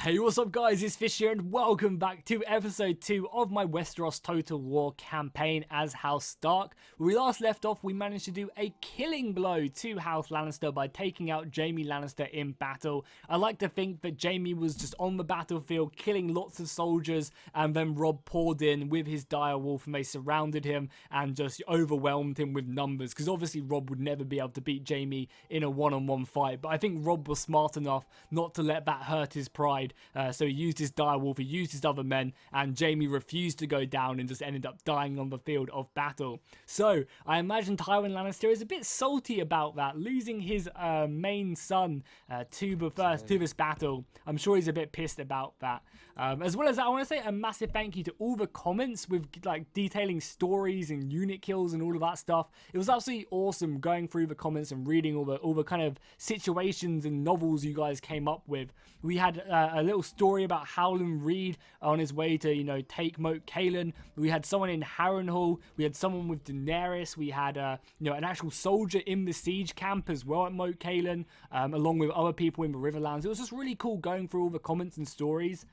Hey, what's up guys, it's Fish here and welcome back to episode 2 of my Westeros Total War campaign as House Stark. Where we last left off, we managed to do a killing blow to House Lannister by taking out Jaime Lannister in battle. I like to think that Jaime was just on the battlefield killing lots of soldiers, and then Robb poured in with his direwolf and they surrounded him and just overwhelmed him with numbers, because obviously Robb would never be able to beat Jaime in a one-on-one fight, but I think Robb was smart enough not to let that hurt his pride. So he used his direwolf, he used his other men, and Jaime refused to go down and just ended up dying on the field of battle. So I imagine TYWIN Lannister is a bit salty about that, losing his main son to this battle. I'm sure he's a bit pissed about that. As well as that, I want to say a massive thank you to all the comments with like detailing stories and unit kills and all of that stuff. It was absolutely awesome going through the comments and reading all the kind of situations and novels you guys came up with. We had a little story about Howland Reed on his way to, take Moat Cailin. We had someone in Harrenhal. We had someone with Daenerys. We had, an actual soldier in the siege camp as well at Moat Cailin, along with other people in the Riverlands. It was just really cool going through all the comments and stories.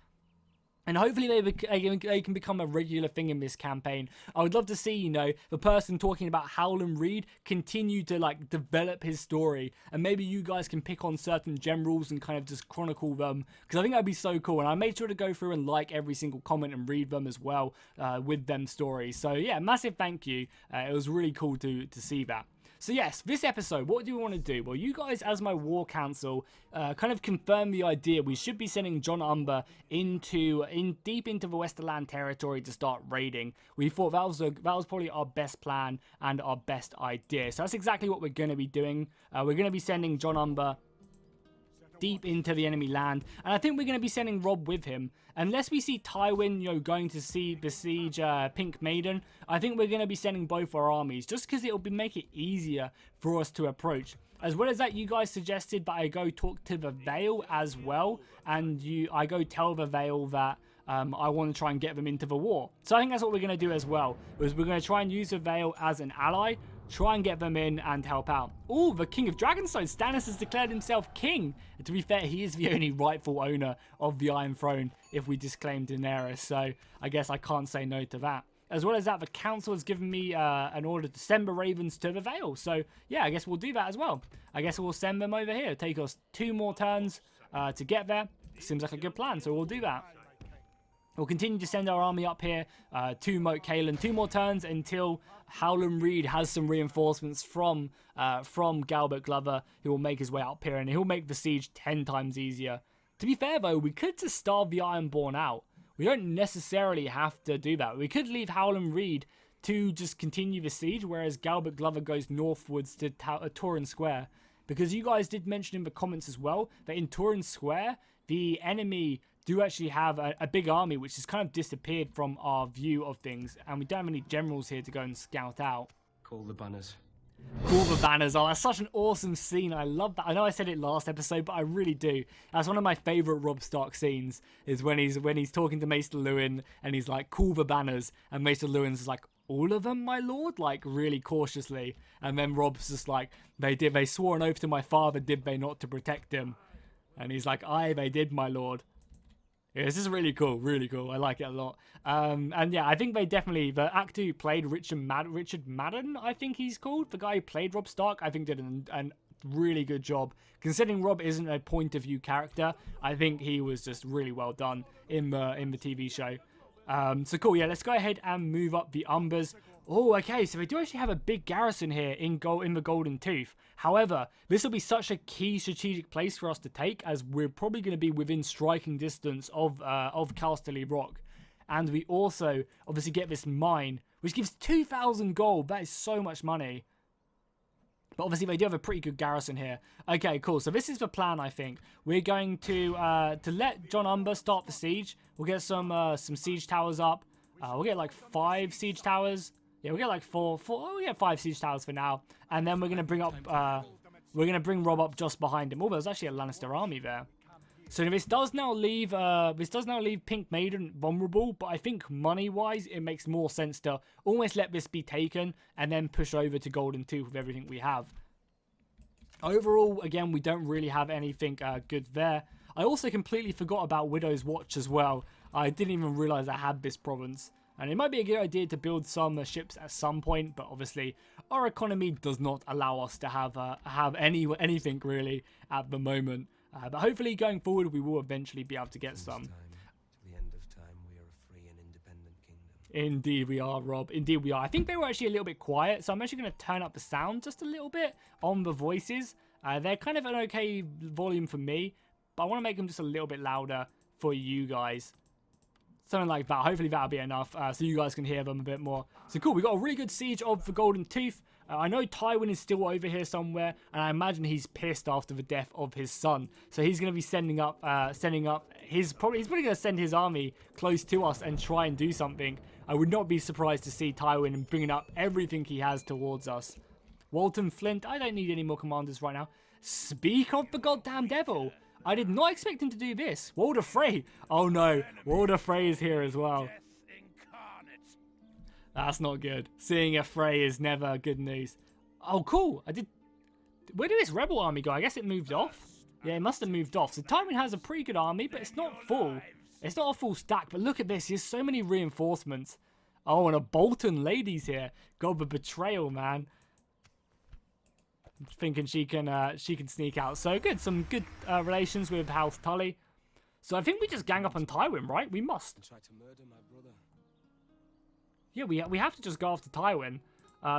And hopefully they can become a regular thing in this campaign. I would love to see, the person talking about Howland Reed continue to, develop his story. And maybe you guys can pick on certain generals and kind of just chronicle them. Because I think that'd be so cool. And I made sure to go through and like every single comment and read them as well with them stories. So, yeah, massive thank you. It was really cool to see that. So yes, this episode, what do we want to do? Well, you guys, as my war council, kind of confirmed the idea. We should be sending Jon Umber deep into the Westerland territory to start raiding. We thought that was probably our best plan and our best idea. So that's exactly what we're going to be doing. We're going to be sending Jon Umber deep into the enemy land, and I think we're going to be sending Robb with him. Unless we see TYWIN, going to besiege Pink Maiden, I think we're going to be sending both our armies, just because it'll make it easier for us to approach. As well as that, you guys suggested that I go talk to the Vale as well, and I go tell the Vale that I want to try and get them into the war. So I think that's what we're going to do as well, is we're going to try and use the Vale as an ally, try and get them in and help out. Oh, the King of Dragonstone, Stannis, has declared himself king. And to be fair, he is the only rightful owner of the Iron Throne if we disclaim Daenerys, so I guess I can't say no to that. As well as that, the council has given me an order to send the ravens to the Vale, so yeah, I guess we'll do that as well. I guess we'll send them over here. Take us 2 more turns to get there. Seems like a good plan, so we'll do that. We'll continue to send our army up here to Moat Cailin, 2 more turns until Howland Reed has some reinforcements from Galbert Glover, who will make his way up here, and he'll make the siege 10 times easier. To be fair though, we could just starve the Ironborn out. We don't necessarily have to do that. We could leave Howland Reed to just continue the siege, whereas Galbert Glover goes northwards to Torrhen Square. Because you guys did mention in the comments as well that in Torrhen Square, the enemy do actually have a big army which has kind of disappeared from our view of things, and we don't have any generals here to go and scout out. Call the banners. Call the banners. Oh, that's such an awesome scene. I love that. I know I said it last episode, but I really do. That's one of my favourite Robb Stark scenes, is when he's talking to Maester Luwin and he's like, call the banners, and Maester Luwin's like, all of them, my lord? Like, really cautiously. And then Robb's just like, they swore an oath to my father, did they not, to protect him? And he's like, aye, they did, my lord. Yeah, this is really cool, really cool. I like it a lot. And yeah, I think they definitely, the actor who played Richard Madden, I think he's called, the guy who played Robb Stark, I think did a really good job. Considering Robb isn't a point of view character, I think he was just really well done in the TV show. So cool, yeah, let's go ahead and move up the Umbers. Oh, okay, so they do actually have a big garrison here in the Golden Tooth. However, this will be such a key strategic place for us to take, as we're probably going to be within striking distance of Casterly Rock. And we also obviously get this mine, which gives 2,000 gold. That is so much money. But obviously they do have a pretty good garrison here. Okay, cool. So this is the plan, I think. We're going to let Jon Umber start the siege. We'll get some siege towers up. We'll get like 5 siege towers. Yeah, we'll get like 4. We'll get 5 siege towers for now. And then we're gonna bring Robb up just behind him. Oh, there's actually a Lannister army there. So this does now leave Pink Maiden vulnerable, but I think money-wise, it makes more sense to almost let this be taken and then push over to Golden Tooth with everything we have. Overall, again, we don't really have anything good there. I also completely forgot about Widow's Watch as well. I didn't even realize I had this province. And it might be a good idea to build some ships at some point, but obviously our economy does not allow us to have anything really at the moment. But hopefully going forward we will eventually be able to get some. Indeed we are, Rob. Indeed we are. I think they were actually a little bit quiet, so I'm actually going to turn up the sound just a little bit on the voices. They're kind of an okay volume for me, but I want to make them just a little bit louder for you guys. Something like that. Hopefully that'll be enough so you guys can hear them a bit more. So cool, we got a really good siege of the Golden Tooth. I know TYWIN is still over here somewhere, and I imagine he's pissed after the death of his son. So he's going to be sending up he's probably going to send his army close to us and try and do something. I would not be surprised to see TYWIN bringing up everything he has towards us. Walton Flint, I don't need any more commanders right now. Speak of the goddamn devil. I did not expect him to do this. Walder Frey. Oh no, Walder Frey is here as well. That's not good. Seeing a Frey is never good news. Oh cool. Where did this rebel army go? I guess it moved off. Yeah, it must have moved off. So TYWIN has a pretty good army, but it's not full. It's not a full stack, but look at this. He has so many reinforcements. Oh, and a Bolton lady's here. God, the betrayal, man. Thinking she can sneak out. So good, some good relations with House Tully. So I think we just gang up on TYWIN, right? We must. Try to murder my brother. Yeah, we have to just go after TYWIN.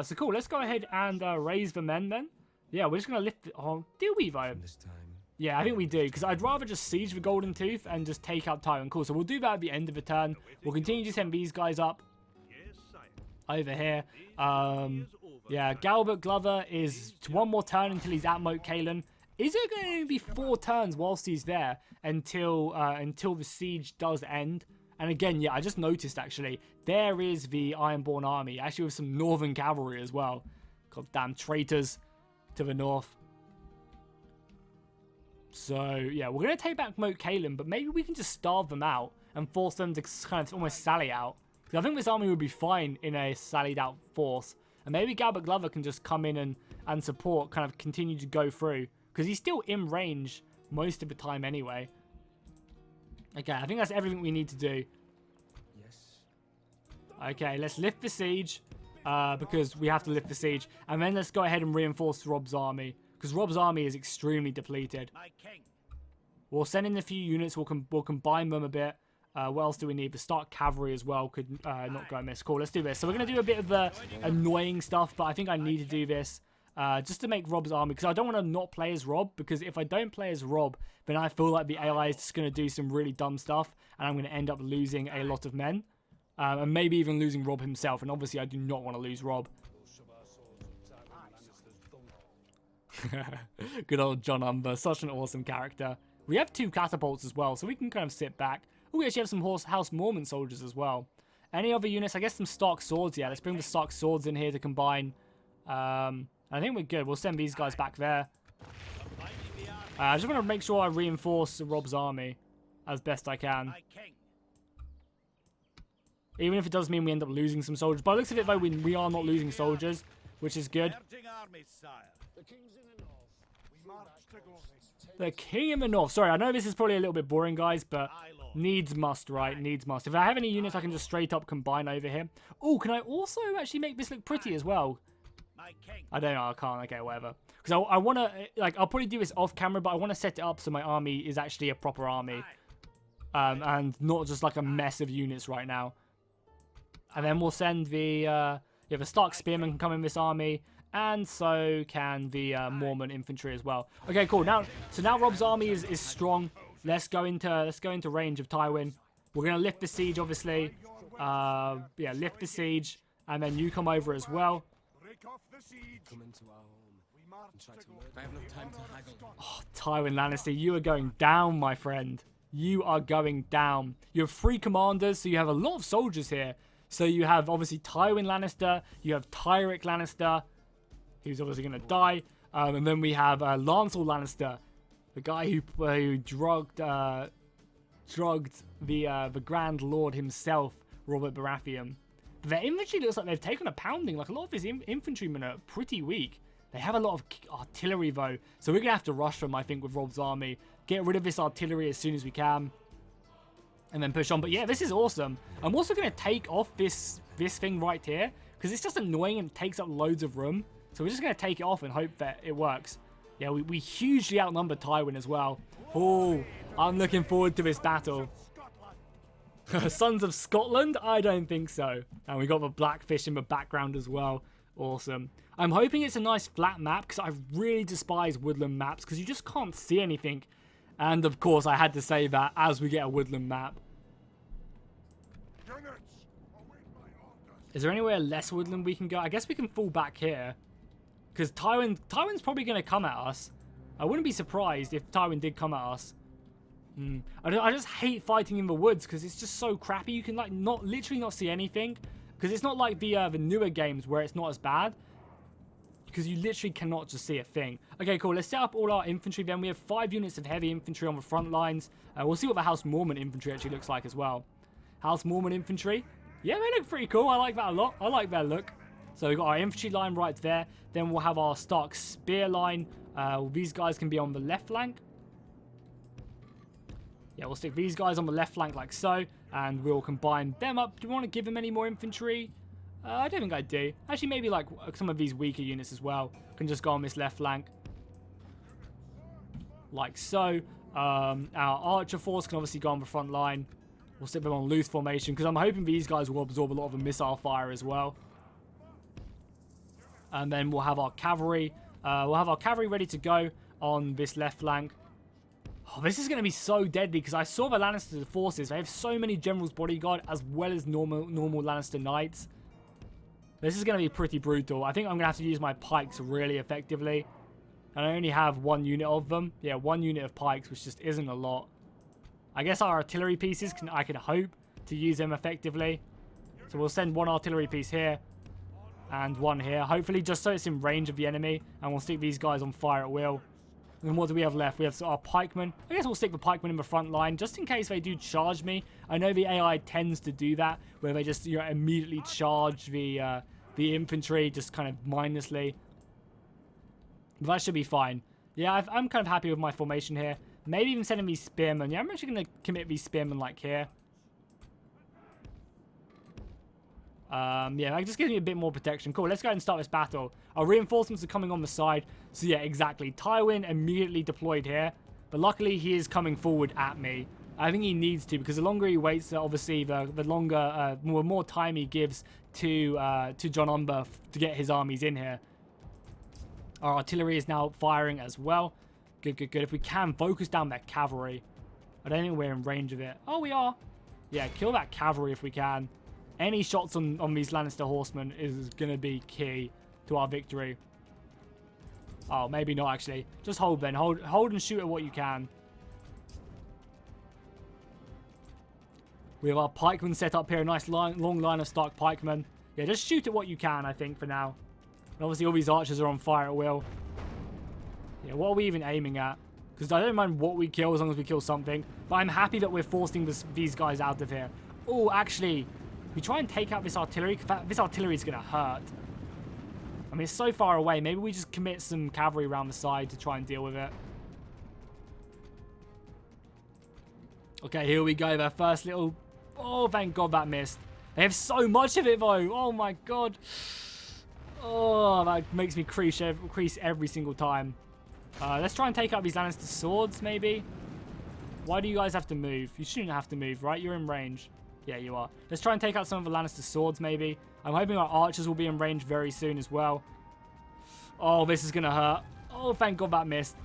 So cool, let's go ahead and raise the men then. Yeah, we're just gonna lift. Oh, do we though? This time. Yeah, I think we do, because I'd rather just siege the Golden Tooth and just take out TYWIN. Cool, so we'll do that at the end of the turn. We'll continue to send these guys up over here. Yeah, Galbert Glover is one more turn until he's at Moat Cailin. Is it going to be 4 turns whilst he's there until the siege does end? And again, yeah, I just noticed actually, there is the Ironborn army, actually with some Northern cavalry as well. Goddamn traitors to the north. So, yeah, we're going to take back Moat Cailin, but maybe we can just starve them out and force them to kind of almost sally out. Because I think this army would be fine in a sallied out force. And maybe Galbert Glover can just come in and support, kind of continue to go through. Because he's still in range most of the time anyway. Okay, I think that's everything we need to do. Yes. Okay, let's lift the siege. Because we have to lift the siege. And then let's go ahead and reinforce Rob's army. Because Rob's army is extremely depleted. We'll send in a few units. We'll combine them a bit. What else do we need? The Stark Cavalry as well could not go amiss. Cool, let's do this. So we're going to do a bit of the annoying stuff, but I think I need to do this just to make Rob's army. Because I don't want to not play as Rob, because if I don't play as Rob, then I feel like the AI is just going to do some really dumb stuff, and I'm going to end up losing a lot of men. And maybe even losing Rob himself, and obviously I do not want to lose Rob. Good old John Umber, such an awesome character. We have 2 catapults as well, so we can kind of sit back. Oh, we actually have some House Mormon soldiers as well. Any other units? I guess some Stark Swords. Yeah, let's bring the Stark Swords in here to combine. I think we're good. We'll send these guys back there. I just want to make sure I reinforce Rob's army as best I can. Even if it does mean we end up losing some soldiers. By the looks of it, though, we are not losing soldiers, which is good. The King in the North. Sorry, I know this is probably a little bit boring, guys, but needs must, right? Needs must. If I have any units, I can just straight up combine over here. Oh, can I also actually make this look pretty as well? I don't know. I can't. Okay, whatever. Because I want to, like, I'll probably do this off camera, but I want to set it up so my army is actually a proper army. And not just like a mess of units right now. And then we'll send the Stark Spearmen can come in this army. And so can the Mormon infantry as well. Okay, cool. Now Rob's army is strong. Let's go into range of TYWIN. We're gonna lift the siege, obviously. Yeah, lift the siege, and then you come over as well. Come into our home and try to murder. I have no time to haggle. Oh, TYWIN Lannister, you are going down, my friend. You are going down. You have 3 commanders, so you have a lot of soldiers here. So you have obviously TYWIN Lannister. You have Tyrick Lannister. Who's obviously going to die. And then we have Lancel Lannister, the guy who drugged the Grand Lord himself, Robert Baratheon. But their infantry looks like they've taken a pounding. Like, a lot of his infantrymen are pretty weak. They have a lot of artillery, though. So we're going to have to rush them, I think, with Rob's army get rid of this artillery as soon as we can, and then push on. But yeah, this is awesome. I'm also going to take off this thing right here, because it's just annoying and takes up loads of room. So we're just going to take it off and hope that it works. Yeah, we hugely outnumber TYWIN as well. Oh, I'm looking forward to this battle. Sons of Scotland? I don't think so. And we got the blackfish in the background as well. Awesome. I'm hoping it's a nice flat map, because I really despise woodland maps, because you just can't see anything. And of course, I had to say that as we get a woodland map. Is there anywhere less woodland we can go? I guess we can fall back here. Because TYWIN's probably going to come at us. I wouldn't be surprised if TYWIN did come at us. I just hate fighting in the woods, because it's just so crappy. You can like literally not see anything. Because it's not like the newer games where it's not as bad. Because you literally cannot just see a thing. Okay, cool. Let's set up all our infantry then. We have 5 units of heavy infantry on the front lines. We'll see what the House Mormon infantry actually looks like as well. House Mormon infantry. Yeah, they look pretty cool. I like that a lot. I like their look. So we've got our infantry line right there. Then we'll have our Stark spear line. These guys can be on the left flank. Yeah, we'll stick these guys on the left flank like so. And we'll combine them up. Do you want to give them any more infantry? I don't think I do. Actually, maybe like some of these weaker units as well can just go on this left flank. Like so. Our archer force can obviously go on the front line. We'll stick them on loose formation, because I'm hoping these guys will absorb a lot of the missile fire as well. And then we'll have our cavalry. We'll have our cavalry ready to go on this left flank. Oh, this is going to be so deadly, because I saw the Lannister forces. They have so many General's Bodyguard as well as normal Lannister Knights. This is going to be pretty brutal. I think I'm going to have to use my pikes really effectively. And I only have 1 unit of them. Yeah, 1 unit of pikes, which just isn't a lot. I guess our artillery pieces, I can hope to use them effectively. So we'll send 1 artillery piece here. And 1 here. Hopefully just so it's in range of the enemy. And we'll stick these guys on fire at will. And what do we have left? We have our pikemen. I guess we'll stick the pikemen in the front line, just in case they do charge me. I know the AI tends to do that, where they just immediately charge the infantry, just kind of mindlessly. But that should be fine. Yeah, I'm kind of happy with my formation here. Maybe even sending these spearmen. Yeah, I'm actually going to commit these spearmen like here. Yeah, that just gives me a bit more protection. Cool, let's go ahead and start this battle. Our reinforcements are coming on the side. So yeah, exactly. TYWIN immediately deployed here. But luckily, he is coming forward at me. I think he needs to, because the longer he waits, obviously, the longer, more time he gives to John Umber to get his armies in here. Our artillery is now firing as well. Good, good, good. If we can, focus down that cavalry. I don't think we're in range of it. Oh, we are. Yeah, kill that cavalry if we can. Any shots on these Lannister horsemen is going to be key to our victory. Oh, maybe not, actually. Just hold, then. Hold and shoot at what you can. We have our pikemen set up here. A nice long line of Stark pikemen. Yeah, just shoot at what you can, I think, for now. And obviously, all these archers are on fire at will. Yeah, what are we even aiming at? Because I don't mind what we kill as long as we kill something. But I'm happy that we're forcing these guys out of here. Oh, actually, we try and take out this artillery. This artillery is going to hurt. I mean, it's so far away. Maybe we just commit some cavalry around the side to try and deal with it. Okay, here we go. Their first little... Oh, thank God that missed. They have so much of it, though. Oh, my God. Oh, that makes me crease every single time. Let's try and take out these Lannister swords, maybe. Why do you guys have to move? You shouldn't have to move, right? You're in range. Yeah, you are. Let's try and take out some of the Lannister swords, maybe. I'm hoping our archers will be in range very soon as well. Oh, this is going to hurt. Oh, thank God that missed.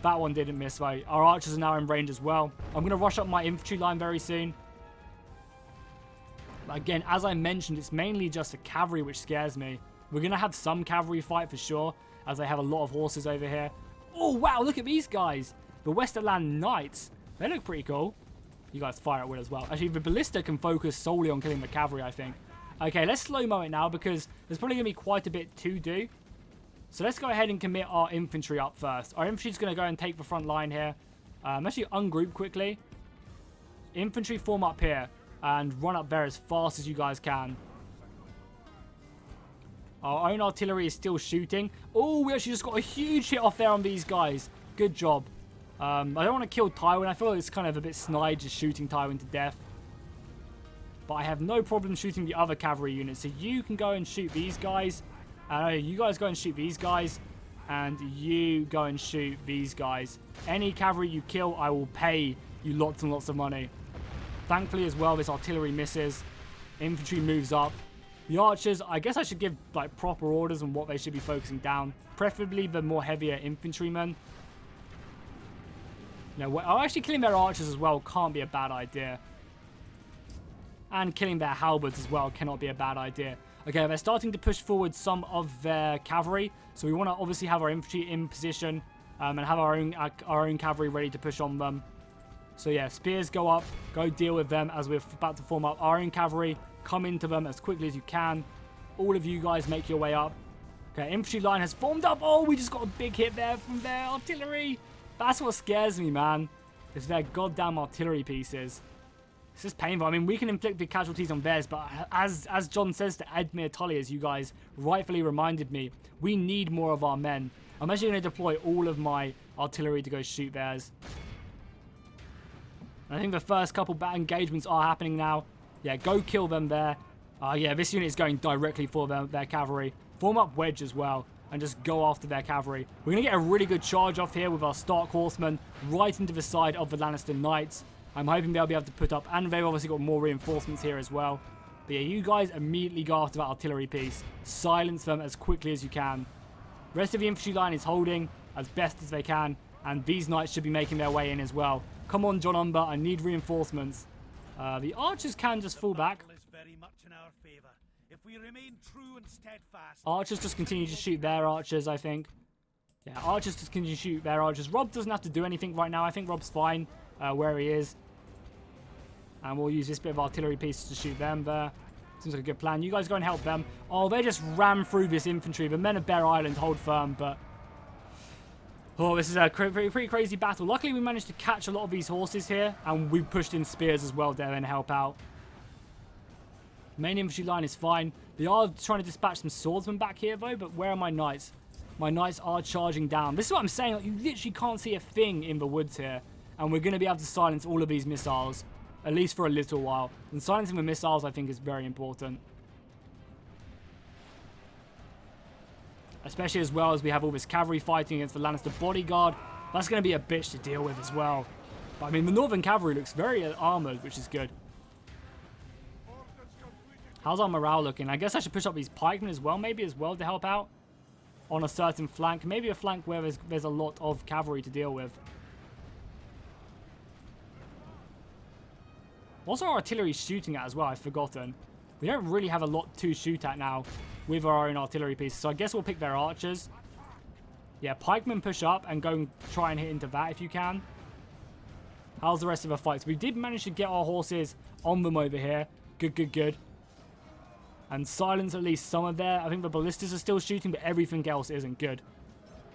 That one didn't miss, though. Our archers are now in range as well. I'm going to rush up my infantry line very soon. But again, as I mentioned, it's mainly just the cavalry which scares me. We're going to have some cavalry fight for sure, as they have a lot of horses over here. Oh, wow, look at these guys. The Westerland Knights. They look pretty cool. You guys fire at will as well. Actually, the ballista can focus solely on killing the cavalry, I think. Okay, let's slow-mo it now, because there's probably going to be quite a bit to do. So let's go ahead and commit our infantry up first. Our infantry's going to go and take the front line here. Actually, ungroup quickly. Infantry form up here. And run up there as fast as you guys can. Our own artillery is still shooting. Oh, we actually just got a huge hit off there on these guys. Good job. I don't want to kill TYWIN. I feel like it's kind of a bit snide just shooting TYWIN to death. But I have no problem shooting the other cavalry units. So you can go and shoot these guys. You guys go and shoot these guys. And you go and shoot these guys. Any cavalry you kill, I will pay you lots and lots of money. Thankfully as well, this artillery misses. Infantry moves up. The archers, I guess I should give like proper orders on what they should be focusing down. Preferably the more heavier infantrymen. No, actually killing their archers as well can't be a bad idea. And killing their halberds as well cannot be a bad idea. Okay, they're starting to push forward some of their cavalry. So we want to obviously have our infantry in position. And have our own cavalry ready to push on them. So yeah, spears go up. Go deal with them as we're about to form up our own cavalry. Come into them as quickly as you can. All of you guys make your way up. Okay, infantry line has formed up. Oh, we just got a big hit there from their artillery. That's what scares me, man. Is their goddamn artillery pieces. This is painful. I mean, we can inflict big casualties on theirs, but as John says to Edmure Tully, as you guys rightfully reminded me, we need more of our men. I'm actually going to deploy all of my artillery to go shoot theirs. I think the first couple engagements are happening now. Yeah, go kill them there. Yeah, this unit is going directly for their cavalry. Form up wedge as well and just go after their cavalry. We're going to get a really good charge off here with our Stark horsemen right into the side of the Lannister knights. I'm hoping they'll be able to put up, and they've obviously got more reinforcements here as well. But yeah, you guys immediately go after that artillery piece. Silence them as quickly as you can. The rest of the infantry line is holding as best as they can, and these knights should be making their way in as well. Come on, John Umber, I need reinforcements. The archers can just fall back. Archers just continue to shoot their archers, I think. Yeah, archers just continue to shoot their archers. Rob doesn't have to do anything right now. I think Rob's fine where he is. And we'll use this bit of artillery pieces to shoot them there. Seems like a good plan. You guys go and help them. Oh, they just ram through this infantry. The men of Bear Island hold firm, but... Oh, this is a pretty crazy battle. Luckily, we managed to catch a lot of these horses here, and we pushed in spears as well there and help out. Main infantry line is fine. They are trying to dispatch some swordsmen back here, though, but where are my knights? My knights are charging down. This is what I'm saying. Like, you literally can't see a thing in the woods here, and we're going to be able to silence all of these missiles, at least for a little while. And silencing the missiles, I think, is very important. Especially as well as we have all this cavalry fighting against the Lannister bodyguard. That's going to be a bitch to deal with as well. But I mean, the Northern Cavalry looks very armoured, which is good. How's our morale looking? I guess I should push up these pikemen as well, maybe as well, to help out on a certain flank. Maybe a flank where there's a lot of cavalry to deal with. What's our artillery shooting at as well? I've forgotten. We don't really have a lot to shoot at now with our own artillery pieces. So I guess we'll pick their archers. Yeah, pikemen push up and go and try and hit into that if you can. How's the rest of the fights? We did manage to get our horses on them over here. Good, good, good. And silence at least some of their... I think the ballistas are still shooting, but everything else isn't good.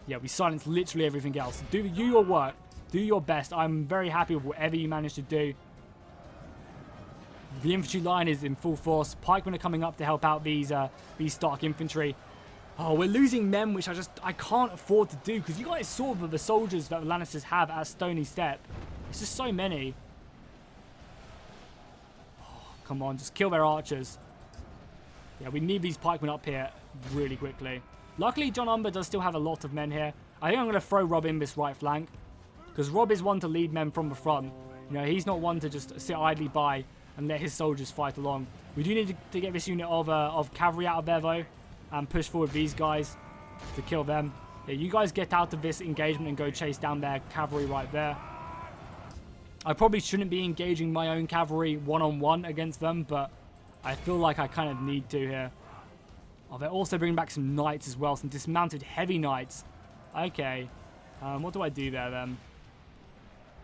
Yeah, we silenced literally everything else. Do your work. Do your best. I'm very happy with whatever you managed to do. The infantry line is in full force. Pikemen are coming up to help out these Stark infantry. Oh, we're losing men, which I can't afford to do, because you guys saw the soldiers that the Lannisters have at Stony Step. It's just so many. Oh, come on, just kill their archers. Yeah, we need these pikemen up here really quickly. Luckily, John Umber does still have a lot of men here. I think I'm going to throw Rob in this right flank, because Rob is one to lead men from the front. You know, he's not one to just sit idly by and let his soldiers fight along. We do need to get this unit of cavalry out of there, though, and push forward these guys to kill them. Yeah, you guys get out of this engagement and go chase down their cavalry right there. I probably shouldn't be engaging my own cavalry one-on-one against them, but I feel like I kind of need to here. Oh, they're also bringing back some knights as well, some dismounted heavy knights. Okay, what do I do there then?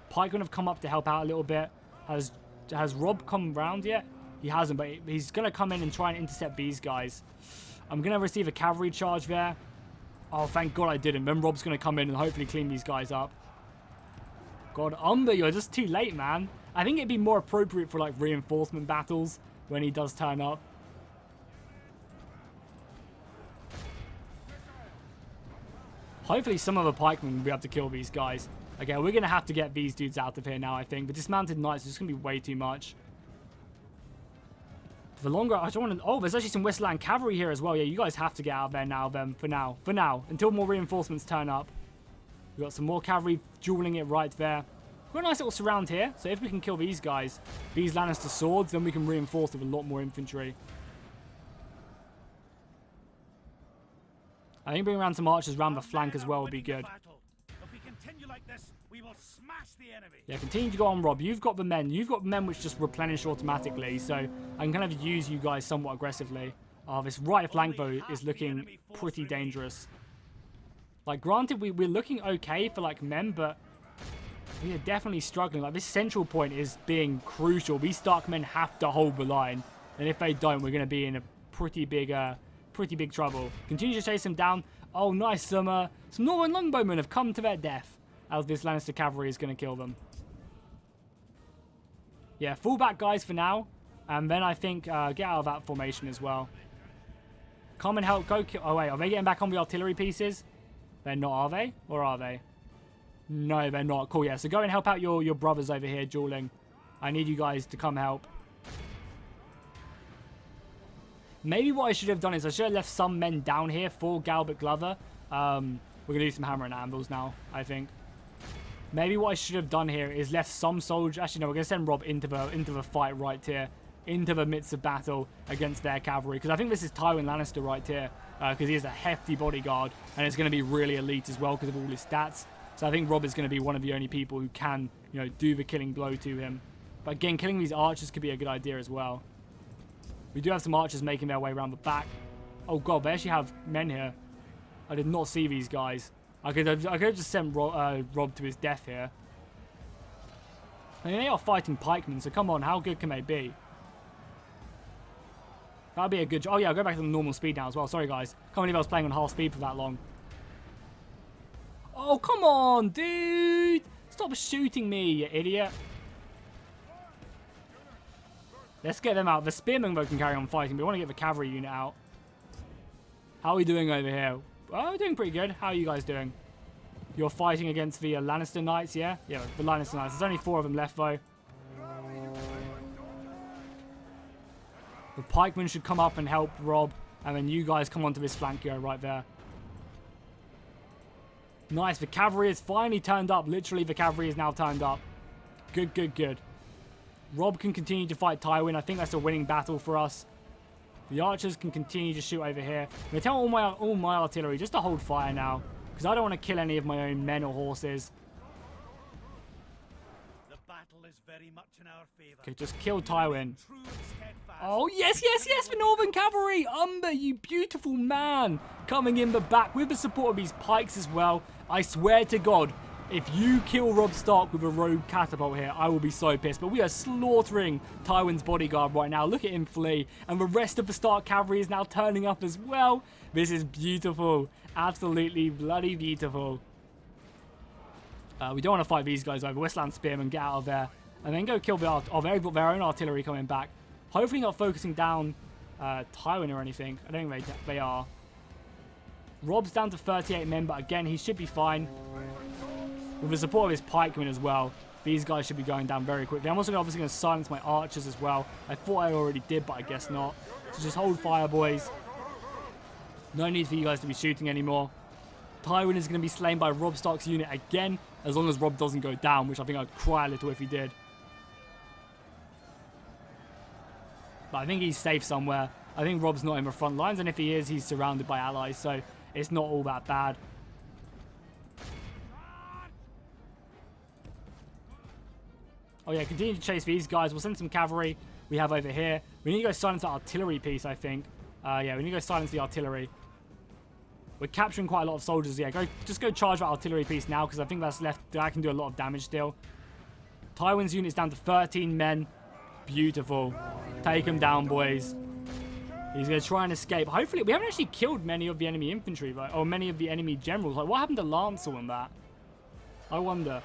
Pikemen have come up to help out a little bit. Has Rob come round yet? He hasn't, but he's going to come in and try and intercept these guys. I'm going to receive a cavalry charge there. Oh, thank God I didn't. Then Rob's going to come in and hopefully clean these guys up. God, Umber, you're just too late, man. I think it'd be more appropriate for, like, reinforcement battles when he does turn up. Hopefully some of the pikemen will be able to kill these guys. Okay, we're going to have to get these dudes out of here now, I think. The dismounted knights are just going to be way too much. The longer, I don't want to... Oh, there's actually some Westland cavalry here as well. Yeah, you guys have to get out of there now, then, for now. For now, until more reinforcements turn up. We've got some more cavalry dueling it right there. We've got a nice little surround here. So if we can kill these guys, these Lannister swords, then we can reinforce with a lot more infantry. I think bringing around some archers around the flank as well would be good. Yeah, continue to go on, Rob. You've got the men. You've got men which just replenish automatically, so I can kind of use you guys somewhat aggressively. This right flank, though, is looking pretty dangerous. Like, granted, we're looking okay for, like, men, but we are definitely struggling. Like, this central point is being crucial. These Stark men have to hold the line, and if they don't, we're going to be in a pretty big trouble. Continue to chase them down. Oh, nice. Some Northern longbowmen have come to their death, as this Lannister cavalry is going to kill them. Yeah, fall back, guys, for now. And then I think get out of that formation as well. Come and help. Go kill. Oh, wait. Are they getting back on the artillery pieces? They're not, are they? Or are they? No, they're not. Cool, yeah. So go and help out your brothers over here dueling. I need you guys to come help. Maybe what I should have done is I should have left some men down here for Galbert Glover. We're going to do some hammer and anvils now, I think. Maybe what I should have done here is left some soldiers... Actually, no, we're going to send Rob into the fight right here. Into the midst of battle against their cavalry. Because I think this is Tywin Lannister right here. Because he has a hefty bodyguard. And it's going to be really elite as well because of all his stats. So I think Rob is going to be one of the only people who can, you know, do the killing blow to him. But again, killing these archers could be a good idea as well. We do have some archers making their way around the back. Oh god, they actually have men here. I did not see these guys. I could have just sent Rob to his death here. I mean, they are fighting pikemen, so come on, how good can they be? That'd be a good... Oh yeah, I'll go back to the normal speed now as well. Sorry guys. Can't believe I was playing on half speed for that long. Oh, come on, dude! Stop shooting me, you idiot. Let's get them out. The spearmen can carry on fighting, but we want to get the cavalry unit out. How are we doing over here? Oh, we're doing pretty good. How are you guys doing? You're fighting against the Lannister Knights, yeah? Yeah, the Lannister Knights. There's only 4 of them left, though. The pikemen should come up and help Rob, and then you guys come onto this flank here right there. Nice. The cavalry has finally turned up. Literally, the cavalry is now turned up. Good, good, good. Rob can continue to fight Tywin. I think that's a winning battle for us. The archers can continue to shoot over here. I'm going to tell all my artillery just to hold fire now. Because I don't want to kill any of my own men or horses. The battle is very much in our favor. Okay, just kill Tywin. Oh, yes, yes, yes, the Northern Cavalry. Umber, you beautiful man. Coming in the back with the support of these pikes as well. I swear to God, if you kill Robb Stark with a rogue catapult here, I will be so pissed. But we are slaughtering Tywin's bodyguard right now. Look at him flee. And the rest of the Stark cavalry is now turning up as well. This is beautiful. Absolutely bloody beautiful. We don't want to fight these guys over. Westland Spearmen, get out of there. And then go kill the they've got their own artillery coming back. Hopefully not focusing down Tywin or anything. I don't think they are. Rob's down to 38 men, but again, he should be fine. With the support of his pikemen as well, these guys should be going down very quickly. I'm also obviously going to silence my archers as well. I thought I already did, but I guess not. So just hold fire, boys. No need for you guys to be shooting anymore. Tywin is going to be slain by Robb Stark's unit again, as long as Robb doesn't go down, which I think I'd cry a little if he did. But I think he's safe somewhere. I think Robb's not in the front lines, and if he is, he's surrounded by allies, so it's not all that bad. Oh yeah, continue to chase these guys. We'll send some cavalry we have over here. We need to go silence the artillery piece, I think. Yeah, we need to go silence the artillery. We're capturing quite a lot of soldiers. Yeah, just go charge that artillery piece now, because I think that's left. That can do a lot of damage still. Tywin's unit is down to 13 men. Beautiful. Take him down, boys. He's going to try and escape. Hopefully, we haven't actually killed many of the enemy infantry, right? Or many of the enemy generals. Like, what happened to Lancel and that? I wonder.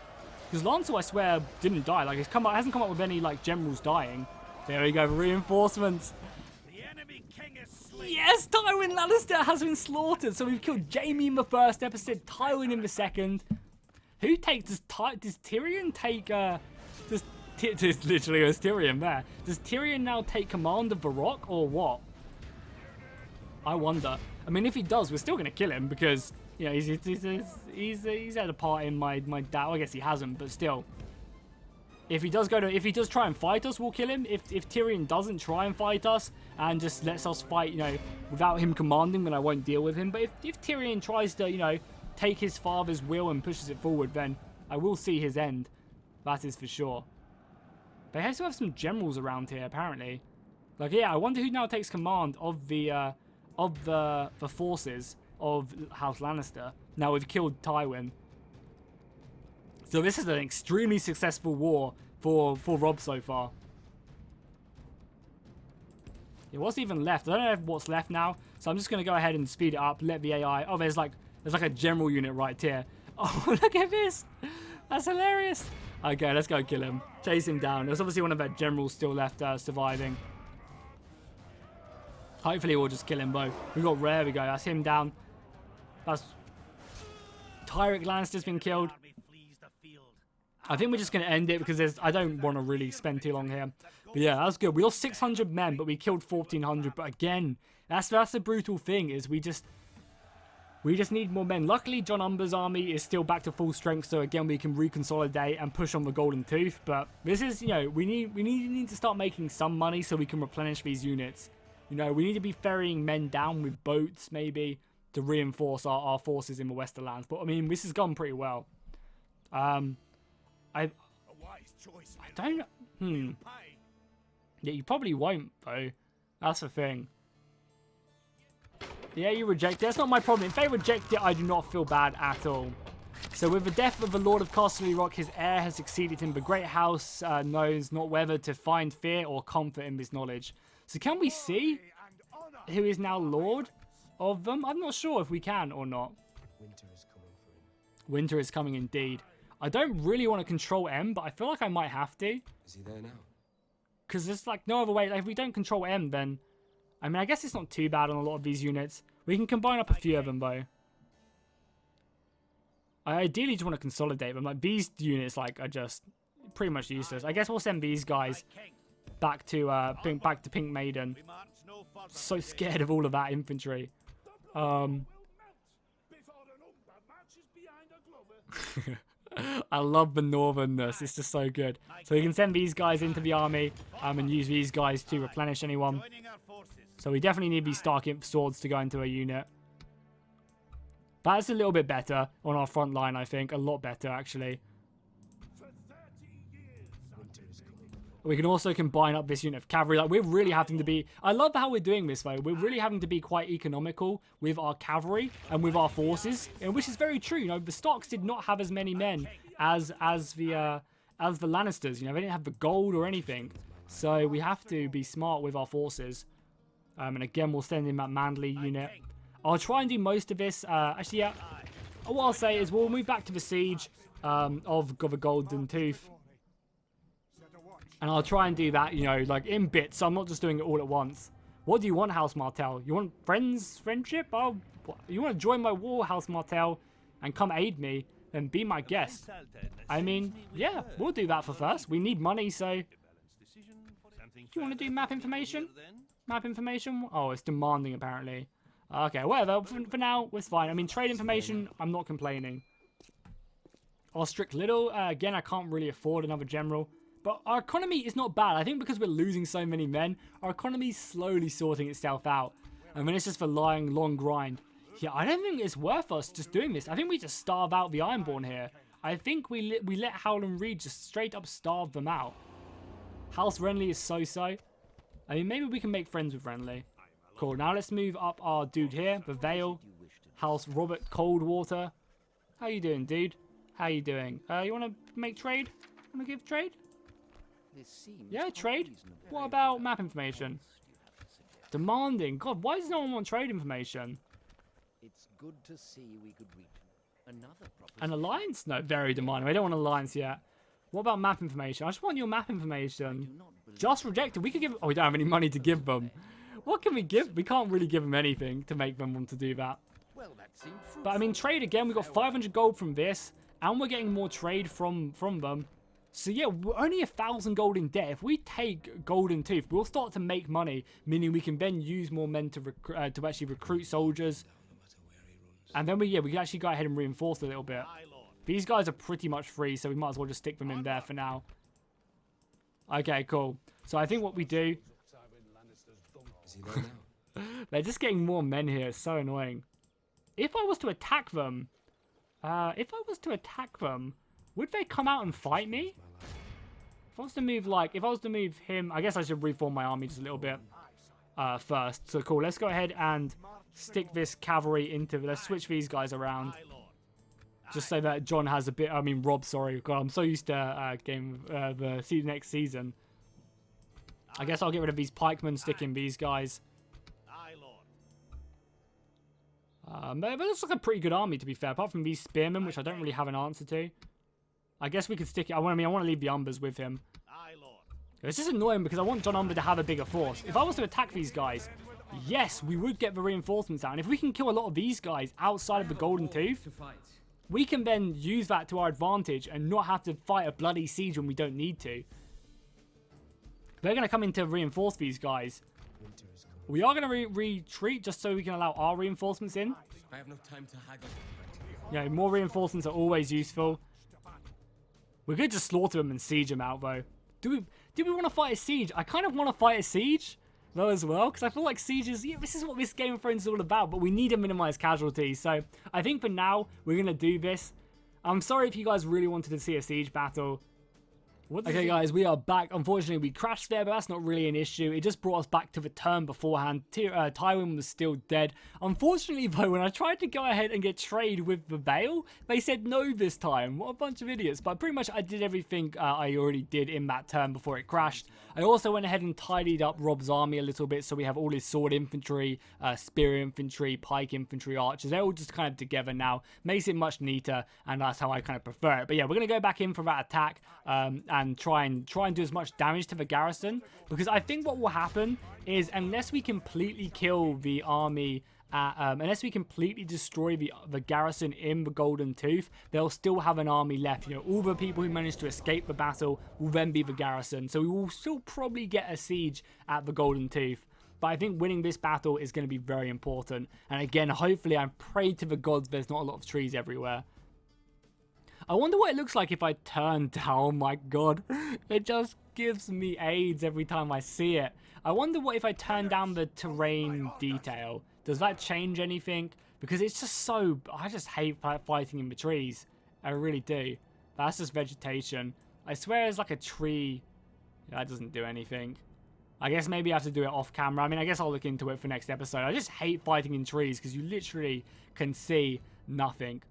Because Lancel, I swear, didn't die. Like, hasn't come up with any, like, generals dying. There we go. Reinforcements. The enemy king is slain. Yes, Tywin Lannister has been slaughtered. So we've killed Jaime in the first episode, Tywin in the second. Who takes... Does Tyrion take... There's literally a Tyrion there. Does Tyrion now take command of the Rock or what? I wonder. I mean, if he does, we're still going to kill him because, you know, he's had a part in my dad. Well, I guess he hasn't, but still. If he does try and fight us, we'll kill him. If Tyrion doesn't try and fight us and just lets us fight, you know, without him commanding, then I won't deal with him. But if Tyrion tries to, you know, take his father's will and pushes it forward, then I will see his end. That is for sure. They also have some generals around here, apparently. Like, yeah, I wonder who now takes command of the forces of House Lannister. Now we've killed Tywin. So this is an extremely successful war for Rob so far. Yeah, what's even left? I don't know what's left now, so I'm just gonna go ahead and speed it up. Let the AI. Oh, there's like a general unit right here. Oh, look at this! That's hilarious. Okay, let's go kill him. Chase him down. There's obviously one of their generals still left surviving. Hopefully we'll just kill him though. We got Rare. We go. That's him down. That's Tyrick Lannister's been killed. I think we're just going to end it because I don't want to really spend too long here. But yeah, that was good. We lost 600 men, but we killed 1,400. But again, that's the brutal thing is we just need more men. Luckily, John Umber's army is still back to full strength, so again we can reconsolidate and push on the Golden Tooth. But this is, you know, we need to start making some money so we can replenish these units. You know, we need to be ferrying men down with boats maybe to reinforce our forces in the westerlands. But I mean, this has gone pretty well. I don't. Yeah, you probably won't though. That's the thing. Yeah, you reject it. That's not my problem. If they reject it, I do not feel bad at all. So with the death of the Lord of Castle Rock, his heir has succeeded him. The great house knows not whether to find fear or comfort in this knowledge. So can we see who is now Lord of them? I'm not sure if we can or not. Winter is coming for him. Winter is coming indeed. I don't really want to control M, but I feel like I might have to. Is he there now? Because there's like no other way. Like, if we don't control M, then... I mean, I guess it's not too bad on a lot of these units. We can combine up a few of them, though. I ideally just want to consolidate them. Like, these units, like, are just pretty much useless. I guess we'll send these guys back to Pink Maiden. So scared of all of that infantry. I love the northernness. It's just so good. So we can send these guys into the army and use these guys to replenish anyone. So we definitely need these Stark Imp swords to go into a unit. That's a little bit better on our front line, I think. A lot better, actually. We can also combine up this unit of cavalry. Like, we're really having to be... I love how we're doing this, though. We're really having to be quite economical with our cavalry and with our forces, which is very true. You know, the Starks did not have as many men as the Lannisters. You know, they didn't have the gold or anything. So we have to be smart with our forces. And again, we'll send in that Manly unit. I'll try and do most of this. Actually, yeah. What I'll say is we'll move back to the siege of the Golden Tooth. And I'll try and do that, you know, like in bits. So I'm not just doing it all at once. What do you want, House Martell? You want friendship? Oh, you want to join my war, House Martell, and come aid me? Then be my guest. I mean, yeah, we'll do that for first. We need money, so... Do you want to do map information? Map information? Oh, it's demanding, apparently. Okay, whatever. For now, it's fine. I mean, trade information, I'm not complaining. Ostrich Little, again, I can't really afford another general. But our economy is not bad. I think because we're losing so many men, our economy is slowly sorting itself out. And then it's just the long grind. Yeah, I don't think it's worth us just doing this. I think we just starve out the Ironborn here. I think we let Howland Reed just straight up starve them out. House Renly is so-so. I mean, maybe we can make friends with Renly. Cool, now let's move up our dude here, the Vale. House Robert Coldwater. How you doing, dude? How you doing? You want to make trade? Want to give trade? Yeah, trade. What about map information? Demanding. God, why does no one want trade information? It's good to see we could reach another an alliance? No, very demanding. I don't want an alliance yet. What about map information? I just want your map information. Just rejected. We could give... Oh, we don't have any money to give them. What can we give? We can't really give them anything to make them want to do that. But I mean, trade again. We got 500 gold from this. And we're getting more trade from them. So yeah, we're only 1,000 gold in debt. If we take Golden Tooth, we'll start to make money, meaning we can then use more men to actually recruit soldiers. And then we can actually go ahead and reinforce a little bit. These guys are pretty much free, so we might as well just stick them in there for now. Okay, cool. So I think what we do... Is he there now? They're just getting more men here. It's so annoying. If I was to attack them... would they come out and fight me? If I was to move, like... If I was to move him... I guess I should reform my army just a little bit first. So cool. Let's go ahead and stick this cavalry into... Let's switch these guys around. Just so that John has a bit... I mean, Rob, sorry. God, I'm so used to next season. I guess I'll get rid of these pikemen, stick in these guys. But it looks like a pretty good army, to be fair. Apart from these spearmen, which I don't really have an answer to. I guess we could stick it... I want to leave the Umbers with him. It's just annoying because I want John Umber to have a bigger force. If I was to attack these guys, yes, we would get the reinforcements out. And if we can kill a lot of these guys outside of the Golden Tooth, we can then use that to our advantage and not have to fight a bloody siege when we don't need to. They're going to come in to reinforce these guys. We are going to retreat just so we can allow our reinforcements in. I have no time to haggle. Yeah, more reinforcements are always useful. We could just slaughter them and siege them out, though. Do we want to fight a siege? I kind of want to fight a siege, though, as well, because I feel like sieges... Yeah, this is what this Game of Thrones is all about, but we need to minimize casualties. So I think for now, we're going to do this. I'm sorry if you guys really wanted to see a siege battle. Okay, guys, we are back. Unfortunately, we crashed there, but that's not really an issue. It just brought us back to the turn beforehand. TYWIN was still dead. Unfortunately, though, when I tried to go ahead and get trade with the Vale, they said no this time. What a bunch of idiots. But pretty much I did everything I already did in that turn before it crashed. I also went ahead and tidied up Rob's army a little bit, so we have all his sword infantry, spear infantry, pike infantry, archers. They're all just kind of together now. Makes it much neater, and that's how I kind of prefer it. But yeah, we're going to go back in for that attack, and try and do as much damage to the garrison, because I think what will happen is, unless we completely kill the army, unless we completely destroy the garrison in the Golden Tooth, they'll still have an army left. You know, all the people who managed to escape the battle will then be the garrison, so we will still probably get a siege at the Golden Tooth. But I think winning this battle is going to be very important, and again, hopefully, I pray to the gods there's not a lot of trees everywhere. I wonder what it looks like if I turn down. Oh my god, it just gives me AIDS every time I see it. I wonder what if I turn down the terrain detail. Does that change anything? Because it's just so... I just hate fighting in the trees. I really do. That's just vegetation. I swear there's like a tree. That doesn't do anything. I guess maybe I have to do it off camera. I mean, I guess I'll look into it for next episode. I just hate fighting in trees because you literally can see nothing.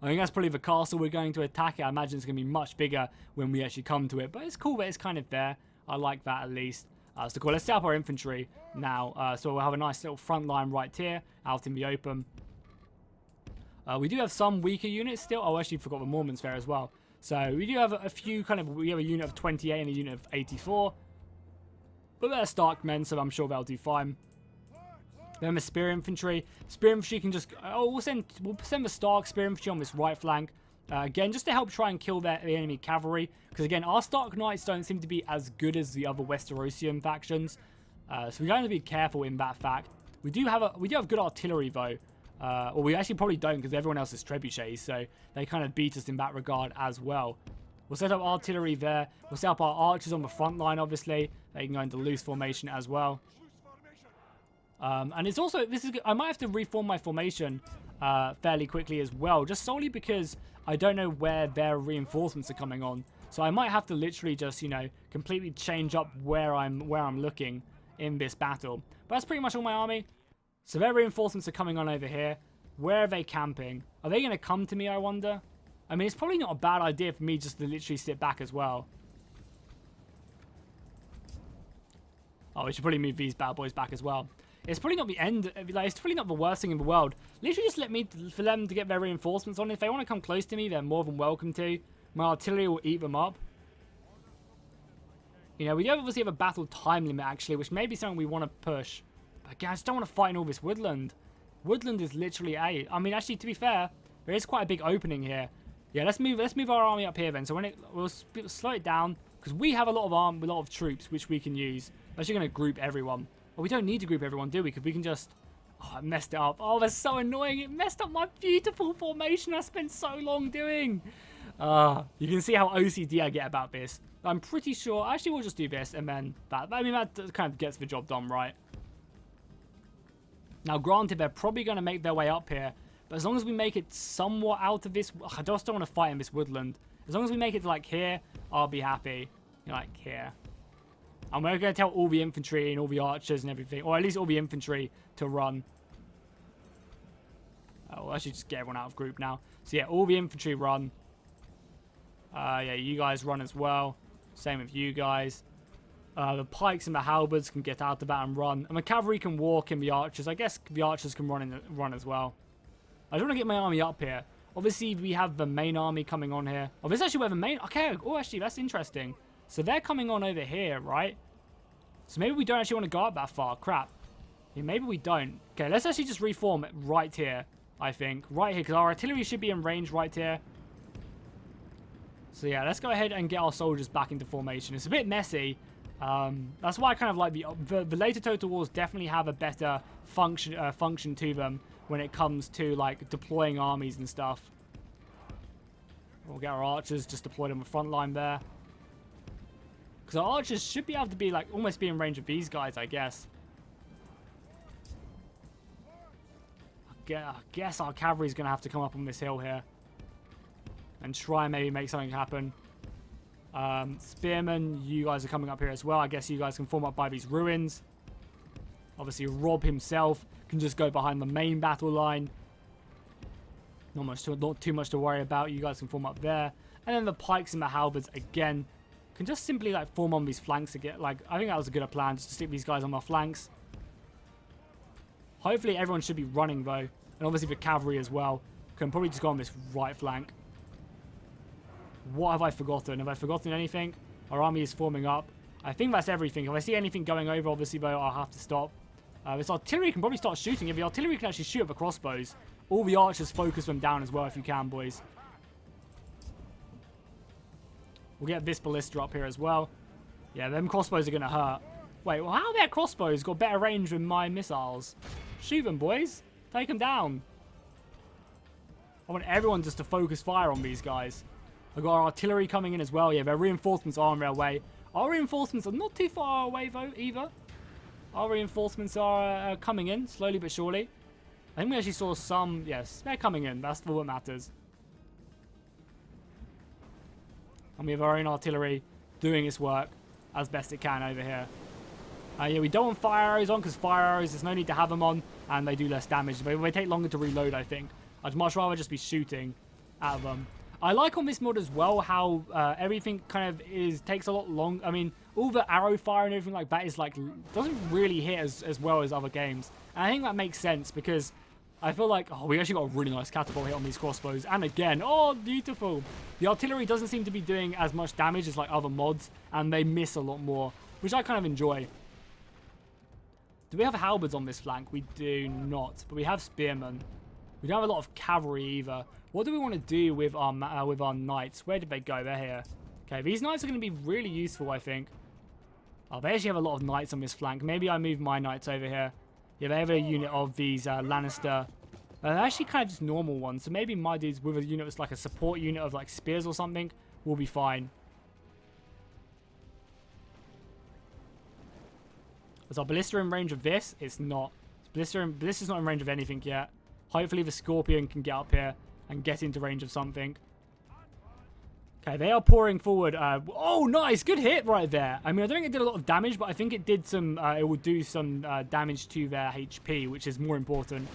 I think that's probably the castle we're going to attack it. I imagine it's going to be much bigger when we actually come to it. But it's cool that it's kind of there. I like that at least. So cool. Let's set up our infantry now. So we'll have a nice little front line right here, out in the open. We do have some weaker units still. Oh, I actually forgot the Mormons there as well. So we do have a few kind of... We have a unit of 28 and a unit of 84. But they're Stark men, so I'm sure they'll do fine. Then the spear infantry. Spear infantry can just... Oh, we'll send the Stark spear infantry on this right flank. Again, just to help try and kill the enemy cavalry. Because again, our Stark Knights don't seem to be as good as the other Westerosian factions. So we're going to be careful in that fact. We do have good artillery though. Or we actually probably don't, because everyone else is trebuchets. So they kind of beat us in that regard as well. We'll set up artillery there. We'll set up our archers on the front line, obviously. They can go into loose formation as well. And it's also, I might have to reform my formation fairly quickly as well, just solely because I don't know where their reinforcements are coming on. So I might have to literally just, you know, completely change up where I'm looking in this battle. But that's pretty much all my army. So their reinforcements are coming on over here. Where are they camping? Are they going to come to me, I wonder? I mean, it's probably not a bad idea for me just to literally sit back as well. Oh, we should probably move these bad boys back as well. It's probably not the end, like, it's probably not the worst thing in the world. Literally just for them to get their reinforcements on. If they want to come close to me, they're more than welcome to. My artillery will eat them up. You know, we obviously have a battle time limit, actually, which may be something we want to push. But again, I just don't want to fight in all this woodland. Woodland is literally I mean, actually, to be fair, there is quite a big opening here. Yeah, let's move our army up here then. So we'll slow it down because we have a lot of troops which we can use. We're actually going to group everyone. Well, we don't need to group everyone, do we? Because we can just... Oh, I messed it up. Oh, that's so annoying. It messed up my beautiful formation I spent so long doing. You can see how OCD I get about this. I'm pretty sure... Actually, we'll just do this and then that. I mean, that kind of gets the job done, right? Now, granted, they're probably going to make their way up here. But as long as we make it somewhat out of this... I just don't want to fight in this woodland. As long as we make it to, like, here, I'll be happy. Like, here. And we're going to tell all the infantry and all the archers and everything, or at least all the infantry, to run. Oh, I should just get everyone out of group now. So, yeah, all the infantry run. Yeah, you guys run as well. Same with you guys. The pikes and the halberds can get out of that and run. And the cavalry can walk, and the archers, I guess the archers can run as well. I don't want to get my army up here. Obviously, we have the main army coming on here. Oh, this is actually where the main... Okay, oh, actually, that's interesting. So they're coming on over here, right? So maybe we don't actually want to go up that far. Crap. Yeah, maybe we don't. Okay, let's actually just reform it right here, I think. Right here, because our artillery should be in range right here. So yeah, let's go ahead and get our soldiers back into formation. It's a bit messy. That's why I kind of like the later Total Wars definitely have a better function to them when it comes to like deploying armies and stuff. We'll get our archers just deployed on the front line there. Because our archers should be able to be like almost be in range of these guys, I guess. I guess our cavalry's going to have to come up on this hill here. And try and maybe make something happen. Spearmen, you guys are coming up here as well. I guess you guys can form up by these ruins. Obviously, Rob himself can just go behind the main battle line. Not too much to worry about. You guys can form up there. And then the pikes and the halberds, again, can just simply like form on these flanks again. Like, I think that was a good plan, just to stick these guys on my flanks. Hopefully, everyone should be running, though. And obviously, the cavalry as well can probably just go on this right flank. What have I forgotten? Have I forgotten anything? Our army is forming up. I think that's everything. If I see anything going over, obviously, though, I'll have to stop. This artillery can probably start shooting. If the artillery can actually shoot at the crossbows, all the archers focus them down as well if you can, boys. We'll get this ballista up here as well. Yeah, them crossbows are going to hurt. Wait, well, how have their crossbows got better range than my missiles? Shoot them, boys. Take them down. I want everyone just to focus fire on these guys. I've got our artillery coming in as well. Yeah, their reinforcements are on their way. Our reinforcements are not too far away, though, either. Our reinforcements are coming in, slowly but surely. I think we actually saw some... Yes, they're coming in. That's what matters. And we have our own artillery doing its work as best it can over here. Yeah, we don't want fire arrows on, because fire arrows, there's no need to have them on, and they do less damage. They take longer to reload, I think. I'd much rather just be shooting at them. I like on this mod as well how everything kind of takes a lot long. I mean, all the arrow fire and everything like that is like doesn't really hit as well as other games. And I think that makes sense because I feel like, oh, we actually got a really nice catapult hit on these crossbows. And again, oh, beautiful. The artillery doesn't seem to be doing as much damage as like other mods, and they miss a lot more, which I kind of enjoy. Do we have halberds on this flank? We do not, but we have spearmen. We don't have a lot of cavalry either. What do we want to do with our knights? Where did they go? They're here. Okay, these knights are going to be really useful, I think. Oh, they actually have a lot of knights on this flank. Maybe I move my knights over here. Yeah, they have a unit of these Lannister. They're actually kind of just normal ones. So maybe my dudes with a unit that's like a support unit of like spears or something will be fine. Is our ballista in range of this? It's not. Ballista's not in range of anything yet. Hopefully the Scorpion can get up here and get into range of something. Okay, they are pouring forward. Oh, nice. Good hit right there. I mean, I don't think it did a lot of damage, but I think it did some... it will do some damage to their HP, which is more important.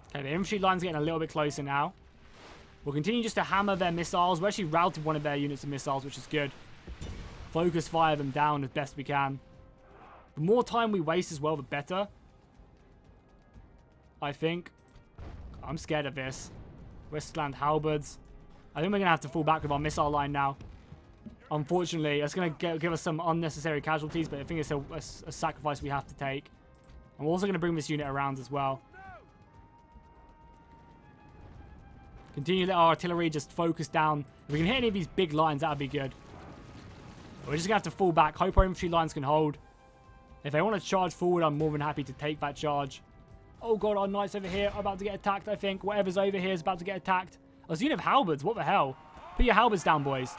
Okay, the infantry line's getting a little bit closer now. We'll continue just to hammer their missiles. We actually routed one of their units of missiles, which is good. Focus fire them down as best we can. The more time we waste as well, the better. I think. I'm scared of this. Westland halberds. I think we're going to have to fall back with our missile line now. Unfortunately, it's going to give us some unnecessary casualties, but I think it's a sacrifice we have to take. I'm also going to bring this unit around as well. Continue to let our artillery just focus down. If we can hit any of these big lines, that would be good. We're just going to have to fall back. Hope our infantry lines can hold. If they want to charge forward, I'm more than happy to take that charge. Oh god, our knights over here are about to get attacked, I think. Whatever's over here is about to get attacked. I was unit of halberds. What the hell? Put your halberds down, boys.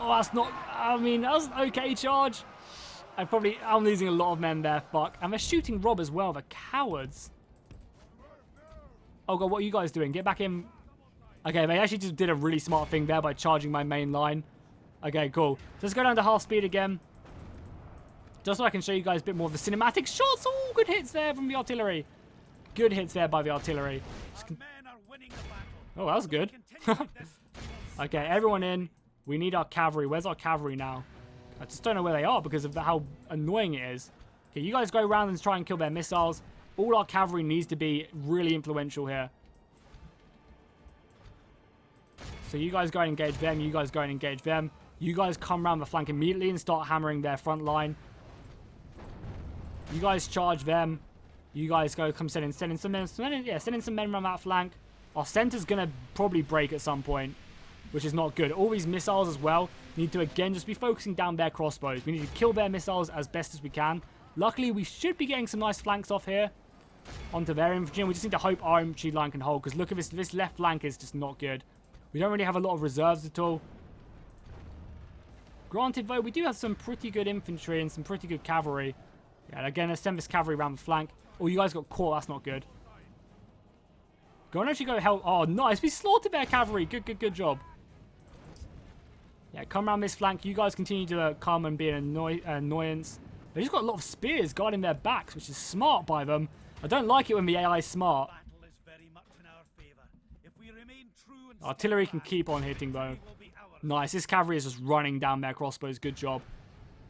Oh, that's not... I mean, that's an okay charge. I'm losing a lot of men there. Fuck. And they're shooting Rob as well. The cowards. Oh god, what are you guys doing? Get back in. Okay, they actually just did a really smart thing there by charging my main line. Okay, cool. So let's go down to half speed again. Just so I can show you guys a bit more of the cinematic shots. Oh, good hits there from the artillery. Good hits there by the artillery. Oh, that was good. Okay, everyone in. We need our cavalry. Where's our cavalry now? I just don't know where they are because of how annoying it is. Okay, you guys go around and try and kill their missiles. All our cavalry needs to be really influential here. So you guys go and engage them. You guys go and engage them. You guys come around the flank immediately and start hammering their front line. You guys charge them. You guys go send in some men. Send in some men around that flank. Our center's going to probably break at some point, which is not good. All these missiles as well need to, again, just be focusing down their crossbows. We need to kill their missiles as best as we can. Luckily, we should be getting some nice flanks off here onto their infantry. And we just need to hope our infantry line can hold, because look at this. This left flank is just not good. We don't really have a lot of reserves at all. Granted, though, we do have some pretty good infantry and some pretty good cavalry. Yeah, again, let's send this cavalry around the flank. Oh, you guys got caught. That's not good. Go and actually go help. Oh, nice. We slaughtered their cavalry. Good job. Yeah, come around this flank. You guys continue to come and be an annoyance. They just got a lot of spears guarding their backs, which is smart by them. I don't like it when the AI is smart. Artillery can keep on hitting, though. Nice. This cavalry is just running down their crossbows. Good job.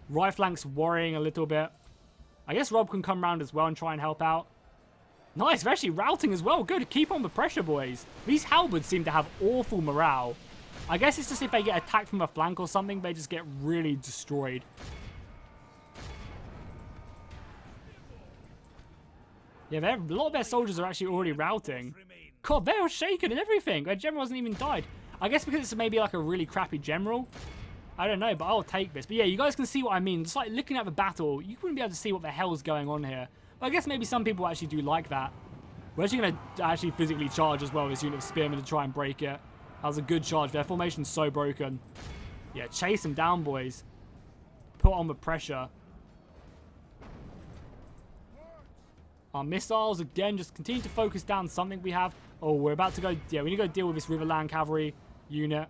Right flank's worrying a little bit. I guess Rob can come around as well and try and help out. Nice. They're actually routing as well. Good. Keep on the pressure, boys. These halberds seem to have awful morale. I guess it's just if they get attacked from a flank or something, they just get really destroyed. Yeah, a lot of their soldiers are actually already routing. God, they're shaken and everything. Their general hasn't even died. I guess because it's maybe like a really crappy general. I don't know, but I'll take this. But yeah, you guys can see what I mean. Just like looking at the battle, you wouldn't be able to see what the hell's going on here. But I guess maybe some people actually do like that. We're actually going to actually physically charge as well, this unit of spearmen, to try and break it. That was a good charge. Their formation's so broken. Yeah, chase them down, boys. Put on the pressure. Our missiles, again, just continue to focus down something we have. Oh, we're about to go... Yeah, we need to go deal with this Riverland cavalry unit.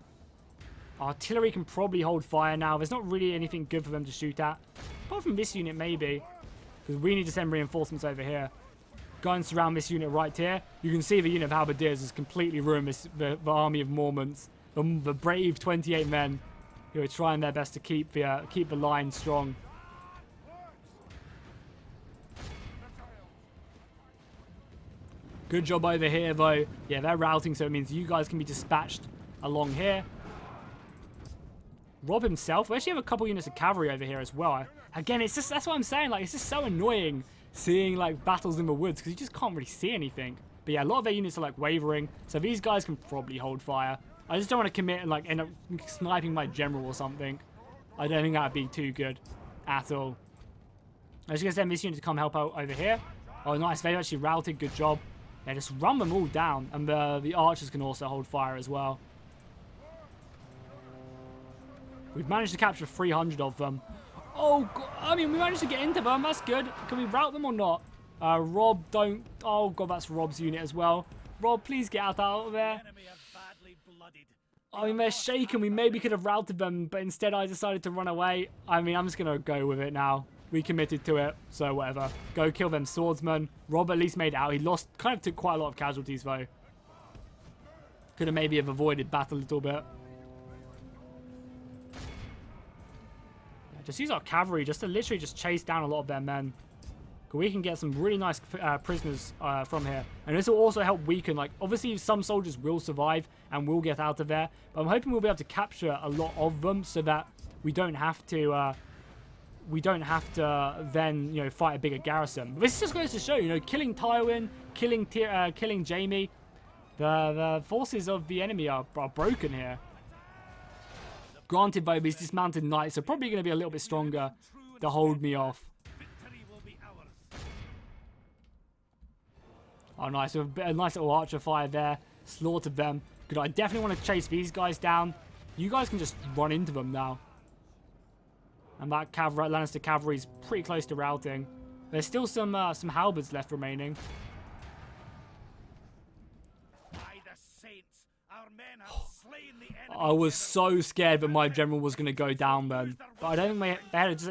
Artillery can probably hold fire now. There's not really anything good for them to shoot at. Apart from this unit, maybe. Because we need to send reinforcements over here. Go and surround this unit right here. You can see the unit of halberdiers has completely ruined the army of Mormonts. The brave 28 men who are trying their best to keep the line strong. Good job over here, though. Yeah, they're routing, so it means you guys can be dispatched along here. Rob himself. We actually have a couple units of cavalry over here as well. Again, it's just, that's what I'm saying. Like, it's just so annoying seeing like battles in the woods because you just can't really see anything. But yeah, a lot of their units are like wavering, so these guys can probably hold fire. I just don't want to commit and like end up sniping my general or something. I don't think that'd be too good at all. I'm just gonna send this unit to come help out over here. Oh, nice. They've actually routed. Good job. Yeah, just run them all down, and the archers can also hold fire as well. We've managed to capture 300 of them. Oh, God. I mean, we managed to get into them. That's good. Can we rout them or not? Rob, don't... Oh, God, that's Rob's unit as well. Rob, please get out of there. I mean, they're shaken. We maybe could have routed them, but instead I decided to run away. I mean, I'm just going to go with it now. We committed to it, so whatever. Go kill them swordsmen. Rob at least made it out. He lost, kind of took quite a lot of casualties, though. Could have maybe have avoided battle a little bit. Just use our cavalry just to literally just chase down a lot of their men. We can get some really nice prisoners from here. And this will also help weaken, like, obviously some soldiers will survive and will get out of there. But I'm hoping we'll be able to capture a lot of them so that we don't have to then, you know, fight a bigger garrison. But this just goes to show, you know, killing TYWIN, killing Jamie, The forces of the enemy are broken here. Granted, though, these dismounted knights are probably going to be a little bit stronger to hold me off. Victory will be ours. Oh, nice. A nice little archer fire there. Slaughtered them. Good. I definitely want to chase these guys down. You guys can just run into them now. And that Lannister cavalry is pretty close to routing. There's still some halberds left remaining. By the saints, our men have slain the enemy. I was so scared that my general was going to go down then. But I don't think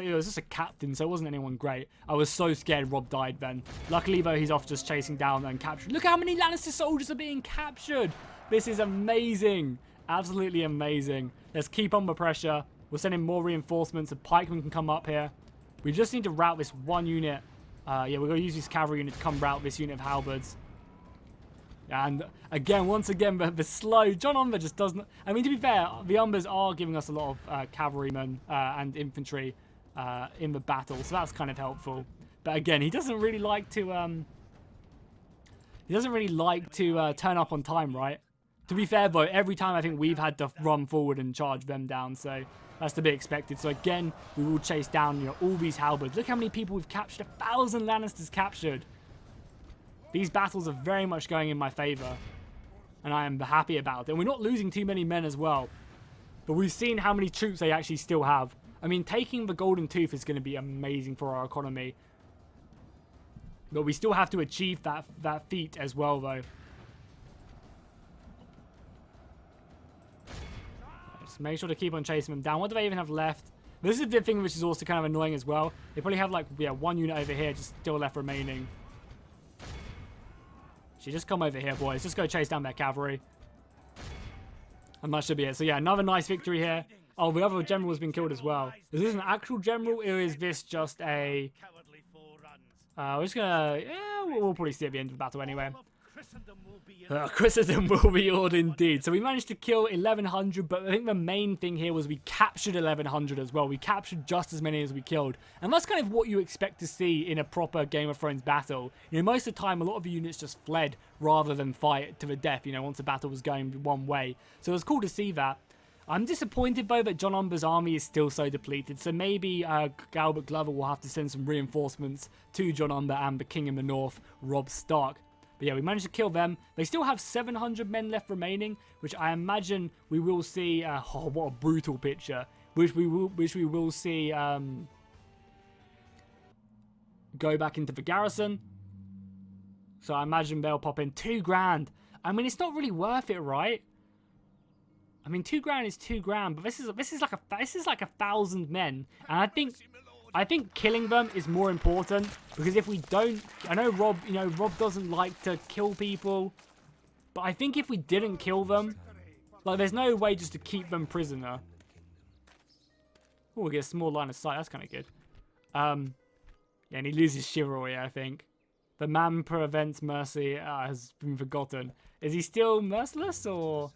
it was just a captain, so it wasn't anyone great. I was so scared Rob died then. Luckily, though, he's off just chasing down and captured. Look how many Lannister soldiers are being captured. This is amazing. Absolutely amazing. Let's keep on the pressure. We're sending more reinforcements. The pikemen can come up here. We just need to rout this one unit. Yeah, we're going to use this cavalry unit to come rout this unit of halberds. And again, once again, the slow John Umber just doesn't. I mean, to be fair, the Umbers are giving us a lot of cavalrymen and infantry in the battle, so that's kind of helpful. But again, he doesn't really like to. Turn up on time, right? To be fair, though, every time I think we've had to run forward and charge them down, so that's to be expected. So again, we will chase down, all these halberds. Look how many people we've captured. 1,000 Lannisters captured. These battles are very much going in my favor, and I am happy about it. And we're not losing too many men as well, but we've seen how many troops they actually still have. I mean, taking the Golden Tooth is going to be amazing for our economy, but we still have to achieve that feat as well, though. Just make sure to keep on chasing them down. What do they even have left? This is the thing which is also kind of annoying as well. They probably have like, yeah, one unit over here just still left remaining. So just come over here, boys. Just go chase down their cavalry. And that should be it. So yeah, another nice victory here. Oh, the other general has been killed as well. Is this an actual general, or is this just a... we're just gonna... Yeah, we'll probably see at the end of the battle anyway. Christendom will be odd indeed. So we managed to kill 1,100, but I think the main thing here was we captured 1,100 as well. We captured just as many as we killed. And that's kind of what you expect to see in a proper Game of Thrones battle. Most of the time, a lot of the units just fled rather than fight to the death, once the battle was going one way. So it was cool to see that. I'm disappointed, though, that John Umber's army is still so depleted. So maybe Galbert Glover will have to send some reinforcements to John Umber and the King in the North, Robb Stark. But yeah, we managed to kill them. They still have 700 men left remaining, which I imagine we will see. Oh, what a brutal picture! Which we will see go back into the garrison. So I imagine they'll pop in 2 grand. I mean, it's not really worth it, right? I mean, 2 grand is 2 grand, but this is like 1,000 men, and I think killing them is more important, because if we don't... I know Rob, Rob doesn't like to kill people, but I think if we didn't kill them, like, there's no way just to keep them prisoner. Oh, we'll get a small line of sight. That's kind of good. Yeah, and he loses chivalry, I think. The man prevents mercy has been forgotten. Is he still merciless, or...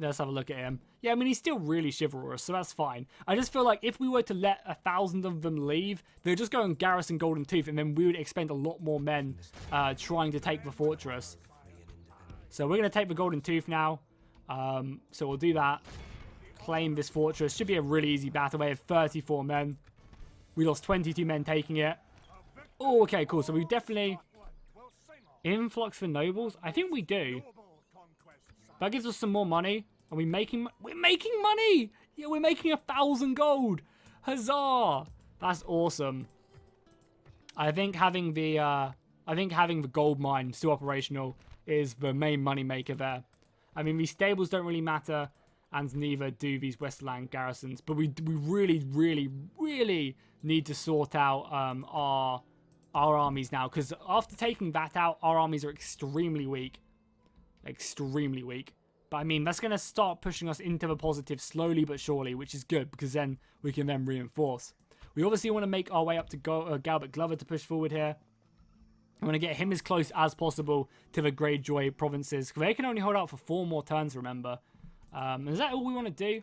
Let's have a look at him. Yeah, I mean, he's still really chivalrous, so that's fine. I just feel like if we were to let 1,000 of them leave, they'd just go and garrison Golden Tooth, and then we would expend a lot more men trying to take the fortress. So we're going to take the Golden Tooth now. So we'll do that. Claim this fortress. Should be a really easy battle. We have 34 men. We lost 22 men taking it. Oh, okay, cool. So we definitely... Influx for nobles? I think we do. That gives us some more money. Are we making... We're making money! Yeah, we're making 1,000 gold! Huzzah! That's awesome. I think having the gold mine still operational is the main money maker there. I mean, these stables don't really matter, and neither do these Westerland garrisons. But we really, really, really need to sort out our armies now, because after taking that out, our armies are extremely weak. Extremely weak. But I mean, that's going to start pushing us into the positive slowly but surely, which is good, because then we can then reinforce. We obviously want to make our way up to Galbert Glover to push forward here. I want to get him as close as possible to the Greyjoy provinces, because they can only hold out for 4 more turns, remember. Is that all we want to do?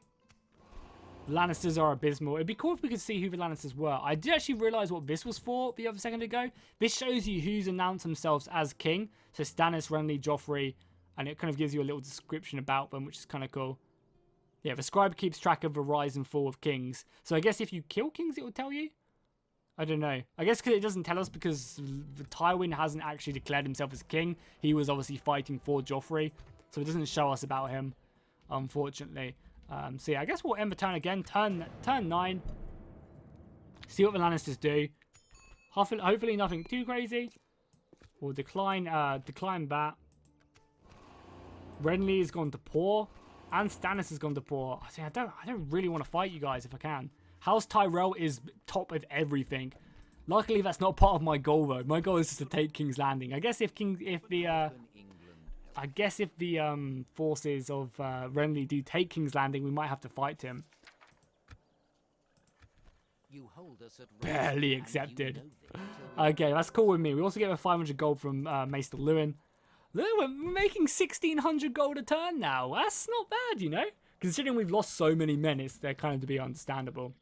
The Lannisters are abysmal. It'd be cool if we could see who the Lannisters were. I did actually realise what this was for the other second ago. This shows you who's announced themselves as king. So Stannis, Renly, Joffrey, and it kind of gives you a little description about them, which is kind of cool. Yeah, the scribe keeps track of the rise and fall of kings. So I guess if you kill kings, it will tell you? I don't know. I guess because it doesn't tell us because the TYWIN hasn't actually declared himself as king. He was obviously fighting for Joffrey. So it doesn't show us about him, unfortunately. So yeah, I guess we'll end the turn again. Turn 9. See what the Lannisters do. Hopefully nothing too crazy. We'll decline that. Renly has gone to poor. And Stannis has gone to poor. I don't really want to fight you guys if I can. House Tyrell is top of everything. Luckily, that's not part of my goal though. My goal is just to take King's Landing. I guess if the forces of Renly do take King's Landing, we might have to fight him. You hold us at Barely accepted. Okay, that's cool with me. We also get a 500 gold from Maester Lewin. Look, we're making 1,600 gold a turn now. That's not bad, you know? Considering we've lost so many men, they're kind of to be understandable.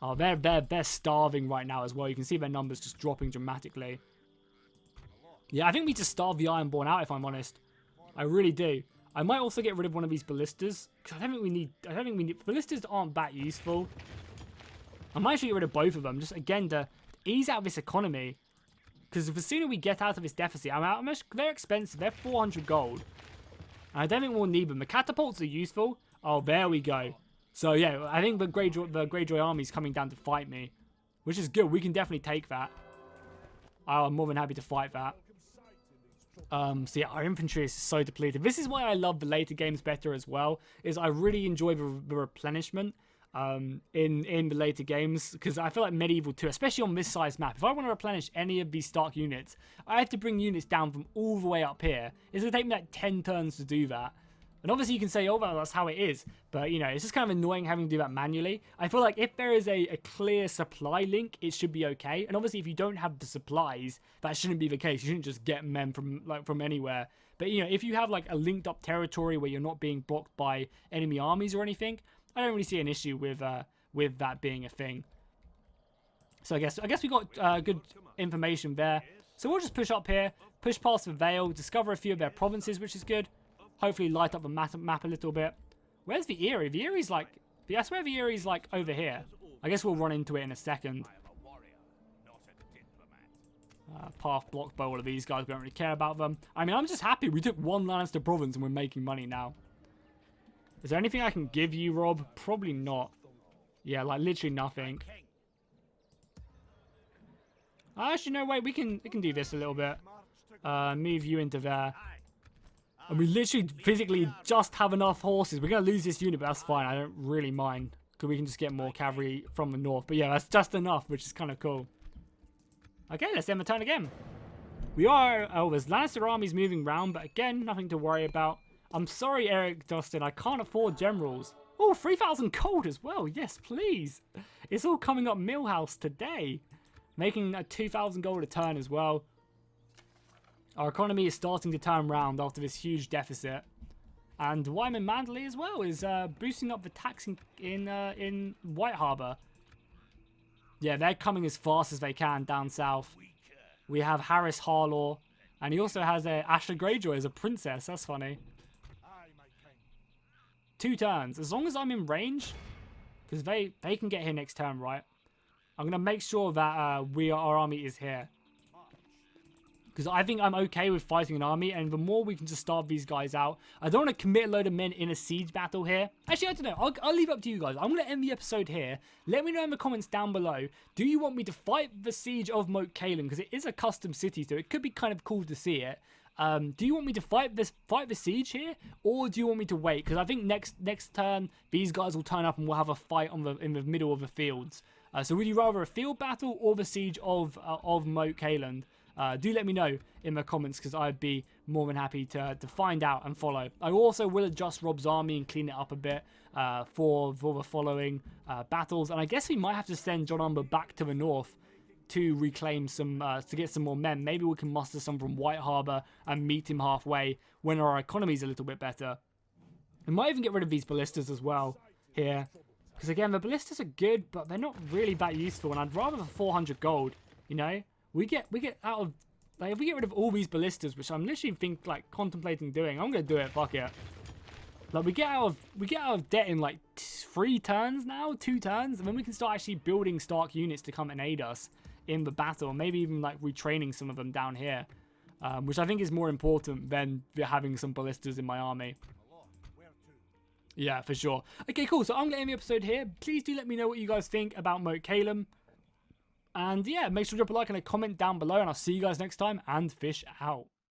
Oh, they're starving right now as well. You can see their numbers just dropping dramatically. Yeah, I think we just starve the Ironborn out, if I'm honest. I really do. I might also get rid of one of these ballistas. Because I don't think we need... Ballistas aren't that useful. I might actually get rid of both of them. Just, again, to ease out this economy. Because the sooner we get out of this deficit... they're expensive. They're 400 gold. And I don't think we'll need them. The catapults are useful. Oh, there we go. So, yeah, I think the Greyjoy army is coming down to fight me. Which is good. We can definitely take that. Oh, I'm more than happy to fight that. So yeah, our infantry is so depleted. This is why I love the later games better as well. Is I really enjoy the replenishment in the later games, because I feel like Medieval 2, especially on this size map, if I want to replenish any of these Stark units, I have to bring units down from all the way up here. It's going to take me like 10 turns to do that. And obviously you can say, oh, well, that's how it is. But, you know, it's just kind of annoying having to do that manually. I feel like if there is a clear supply link, it should be okay. And obviously if you don't have the supplies, that shouldn't be the case. You shouldn't just get men from anywhere. But, you know, if you have like a linked up territory where you're not being blocked by enemy armies or anything, I don't really see an issue with that being a thing. So I guess we got good information there. So we'll just push up here, push past the Vale, discover a few of their provinces, which is good. Hopefully light up the map a little bit. Where's the Eyrie? The Erie's like... I swear the Erie's like over here. I guess we'll run into it in a second. Path blocked by all of these guys. We don't really care about them. I mean, I'm just happy we took one Lannister province and we're making money now. Is there anything I can give you, Rob? Probably not. Yeah, like literally nothing. Actually, no, wait. We can do this a little bit. Move you into there. And we literally physically just have enough horses. We're going to lose this unit, but that's fine. I don't really mind. Because we can just get more cavalry from the north. But yeah, that's just enough, which is kind of cool. Okay, let's end the turn again. We are... Oh, there's Lannister armies moving around. But again, nothing to worry about. I'm sorry, Eric Dustin. I can't afford generals. Oh, 3,000 gold as well. Yes, please. It's all coming up Millhouse today. Making a 2,000 gold a turn as well. Our economy is starting to turn around after this huge deficit. And Wyman Manderley as well is boosting up the tax in White Harbour. Yeah, they're coming as fast as they can down south. We have Harris Harlaw. And he also has Asha Greyjoy as a princess. That's funny. 2 turns. As long as I'm in range. Because they can get here next turn, right? I'm going to make sure that our army is here. Because I think I'm okay with fighting an army. And the more we can just starve these guys out. I don't want to commit a load of men in a siege battle here. Actually, I don't know. I'll leave it up to you guys. I'm going to end the episode here. Let me know in the comments down below. Do you want me to fight the siege of Moat Cailin? Because it is a custom city. So it could be kind of cool to see it. Do you want me to fight the siege here? Or do you want me to wait? Because I think next turn, these guys will turn up and we'll have a fight in the middle of the fields. So would you rather a field battle or the siege of Moat Cailin? Do let me know in the comments because I'd be more than happy to find out and follow. I also will adjust Rob's army and clean it up a bit for the following battles. And I guess we might have to send John Umber back to the north to reclaim some, to get some more men. Maybe we can muster some from White Harbour and meet him halfway when our economy is a little bit better. We might even get rid of these ballistas as well here. Because again, the ballistas are good, but they're not really that useful. And I'd rather the 400 gold, you know? We get out of... Like, if we get rid of all these ballistas, which I'm literally contemplating doing, I'm going to do it, fuck it. Like, we get out of debt in, like, 3 turns now? 2 turns? And then we can start actually building Stark units to come and aid us in the battle. And maybe even, like, retraining some of them down here. Which I think is more important than having some ballistas in my army. Yeah, for sure. Okay, cool. So I'm going to end the episode here. Please do let me know what you guys think about Moat Calum. And yeah, make sure to drop a like and a comment down below. And I'll see you guys next time. And fish out.